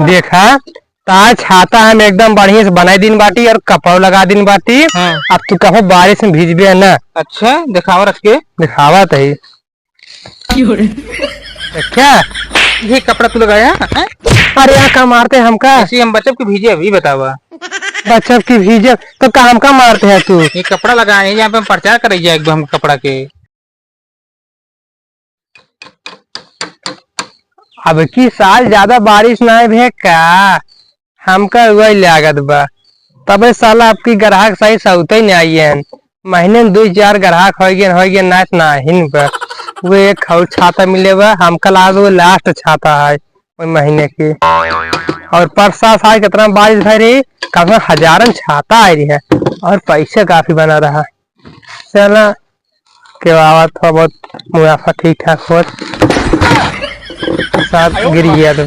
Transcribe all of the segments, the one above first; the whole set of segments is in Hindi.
देखा तार छाता हम एकदम बढ़िया से बनाई दिन बाटी और कपड़ा लगा दिन बाटी। हाँ। अब तू कहो बारिश में भीजबे है ना। अच्छा दिखावा रख के दिखावा तही क्या ये कपड़ा तू लगाया हैं? अरे यहाँ का मारते हमका ऐसे हम बच्चों के भीजे अभी बतावा। बच्चा की भीजब तो काम का मारते हैं तू। ये कपड़ा लगाए यहाँ पे हम प्रचार करेंगे एक हम कपड़ा के। अब की साल ज्यादा बारिश ना भे का हमका वही लागत बा तबे साला आपकी ग्राहक सही सौते नहीं आई है। महीने में 2-4 ग्राहक हो गए ना हिन पर वो एक छाता मिले बा हमका लाग वो लास्ट छाता है वो महीने की। और परसा साल कितना बारिश भई रही कम से कम हजारन छाता आई रही है और पैसे काफी बना रहा। चला के बाबा थोड़ा बहुत मुनाफा ठीक ठाक हो साथ गिर गया तो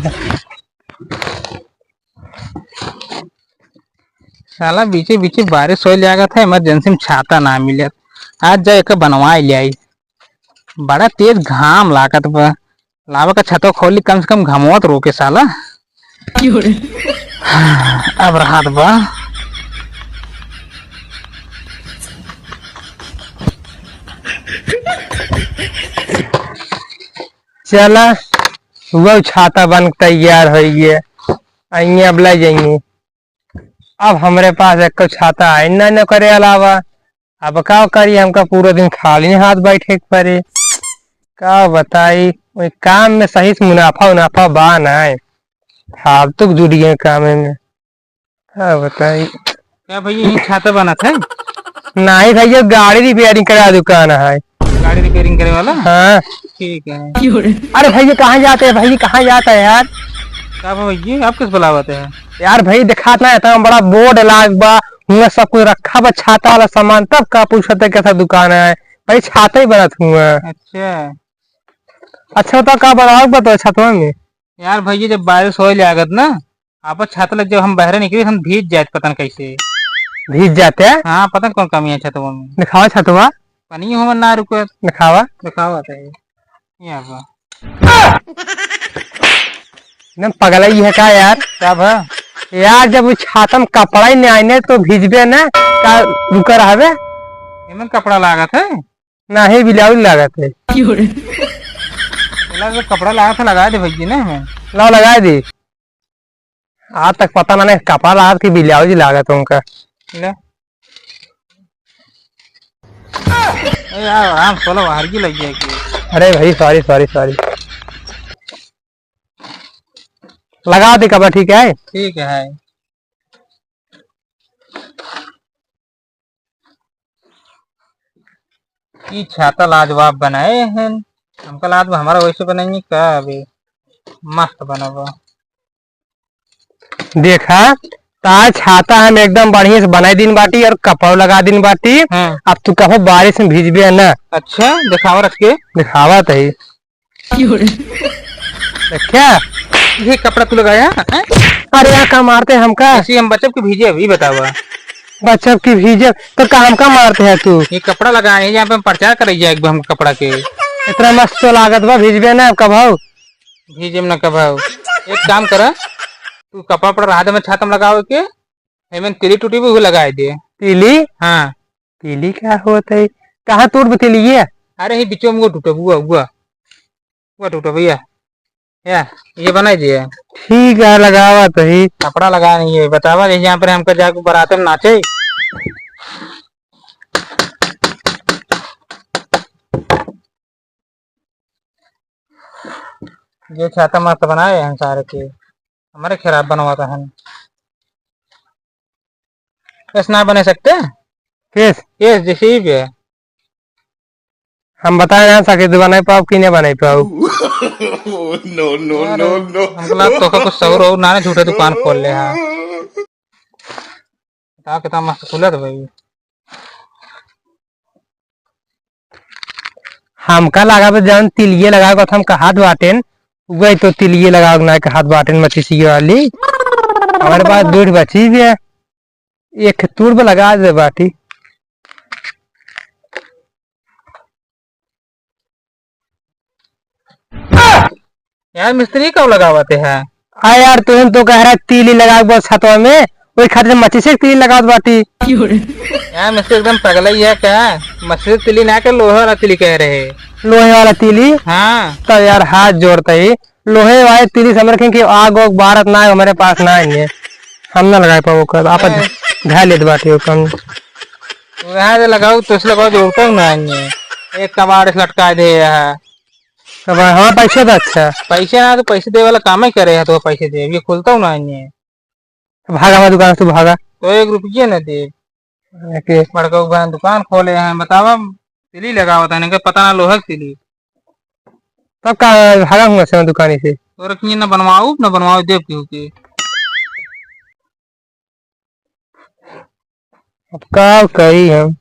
साला बीचे बीचे बारिश हो जाएगा था इमरजेंसी में छाता ना मिले आज जाए एक बनवा ले आई। बड़ा तेज घाम लागत बा लावा का छतो खोली कम से कम घमोत रोके साला। अब राहत बा चला वो छाता बन तैयार हो गए अब ले जाएंगे। अब हमारे पास एक छाता है ना न करे अलावा अब का करिए हमका पूरा दिन खाली हाथ बैठे पड़े का बताई वही काम में सही से मुनाफा बा ना फालतू जुड़ गए काम में का बताई। क्या भैया यही छाता बना था? नहीं भैया गाड़ी रिपेयरिंग करा दुकान है। गाड़ी रिपेयरिंग करे वाला? हाँ ठीक है। अरे भैया कहाँ जाते हैं भाई कहाँ जाता है यार। क्या भैया आप किस बुलावते हैं? यार भाई दिखाता है इतना बड़ा बोर्ड लाग बा हुआ सब कुछ रखा बा छाता वाला सामान तब का पूछते कैसा दुकान है भाई छाता ही बनत हुआ। अच्छा अच्छा तो का बनाओ बताओ छतवा में। यार भैया जब बारिश हो लागत ना आप छाता लग जब हम बाहर निकले हम भीज जाए पता कैसे भीज जाते हैं। हाँ पता कौन कमी है छतवा में। दिखावा छतवा पानी हो ना रुको दिखावा दिखावा है यहाँ एकदम पगला ही है का यार। क्या भा यार जब वो छाता में कपड़ा ही नहीं आने तो भीजबे ना का रुका रहे इमन कपड़ा लागत है ना ही बिलाउज लागत है। तो कपड़ा लगा था लगा दे भैया ना हमें ला लगा दी आज तक पता ना कपड़ा लागत की बिलाउज लागत उनका। ले यार आराम सोलो बाहर की लग जाएगी। अरे भाई सॉरी सॉरी सॉरी लगा दे कपड़ा ठीक है। ठीक है। ये छाता लाजवाब बनाए हैं हमका लाजवाब हमारा वैसे बनाएंगे क्या अभी मस्त बना हुआ। देखा तार छाता हम एकदम बढ़िया से बनाई दिन बाटी और कपड़ा लगा दिन बाटी। हाँ। अब तू कहो बारिश में भीजबे है ना। अच्छा दिखावा रख के दिखावा तही क्या ये कपड़ा तू लगाया हैं? अरे यहाँ का मारते हमका ऐसे हम बच्चों के भीजे अभी बतावा। बच्चा की भीजब तो काम का मारते हैं तू। ये कपड़ा लगाए यहाँ पे हम प्रचार करेंगे एक हम कपड़ा के। इतना मस्त तो लागत बा भीजबे ना कब भीजे में न कब एक काम करा तू कपड़ा पर रात में छातम लगाओ के हेमन तिली टूटी भी लगाए दे। तीली हाँ तीली क्या होता है कहाँ टूट तीली है। अरे ही बीचों में वो टूटा हुआ हुआ हुआ टूटा भैया या ये बनाई दिए। ठीक है लगावा तो ही कपड़ा लगा नहीं है बतावा जैसे यहाँ पर हमको जाके बारात में नाचे। ये छाता मस्त बनाए हैं सारे के हमारे खराब बनवाता है कैसे ना बने सकते किस केस जैसे ही भी है। हम बता ना सके तो बना पाओ कि नहीं बना पाओ। नो नो नो नो हमको तो कुछ सौर और ना झूठे दुकान खोल ले हाँ बता कितना मस्त खुला था भाई। हमका लगा जन तिलिये लगा को हम हाथ बाटेन वही तो तिलिये लगा ना हाथ बाटेन मछली वाली हमारे पास 2 बची भी है एक तूर पे लगा दे बाटी। यार मिस्त्री कब लगावाते हैं हाँ यार तुम तो कह रहा तीली लगा बस छतवा में, वही खातिर मच्छी से तीली लगावत बाटी। यार मिस्त्री एकदम पगला ही है क्या? मछली तिली ना के लोहे वाला तिली कह रहे। लोहे वाला तीली? हाँ तो यार हाथ जोड़ते ही लोहे वाले तीली समझ रखे कि आग वाग भारत ना है हमारे पास ना है, हम ना लगाए पाओ कर आप घा लेत बाटी हो कम। तो यहाँ से लगाओ तो इसलिए लगाओ जोड़ता हूँ ना ये। एक कबाड़ से लटका दे है। अब हाँ पैसे तो अच्छा। पैसे ना तो पैसे दे वाला काम ही करे है तो पैसे दे, ये खोलता हूँ ना ये। भागा हमारी दुकान से भागा। तो 1 रुपये न दे। के बड़का बहन दुकान खोले हैं बतावा तिली लगावा था इनका पता ना लोहा की तिली। तब का भागा हूँ मैं दुकानी से। तो रखिए न बनवाओ देव क्यों की। अब का कही हम।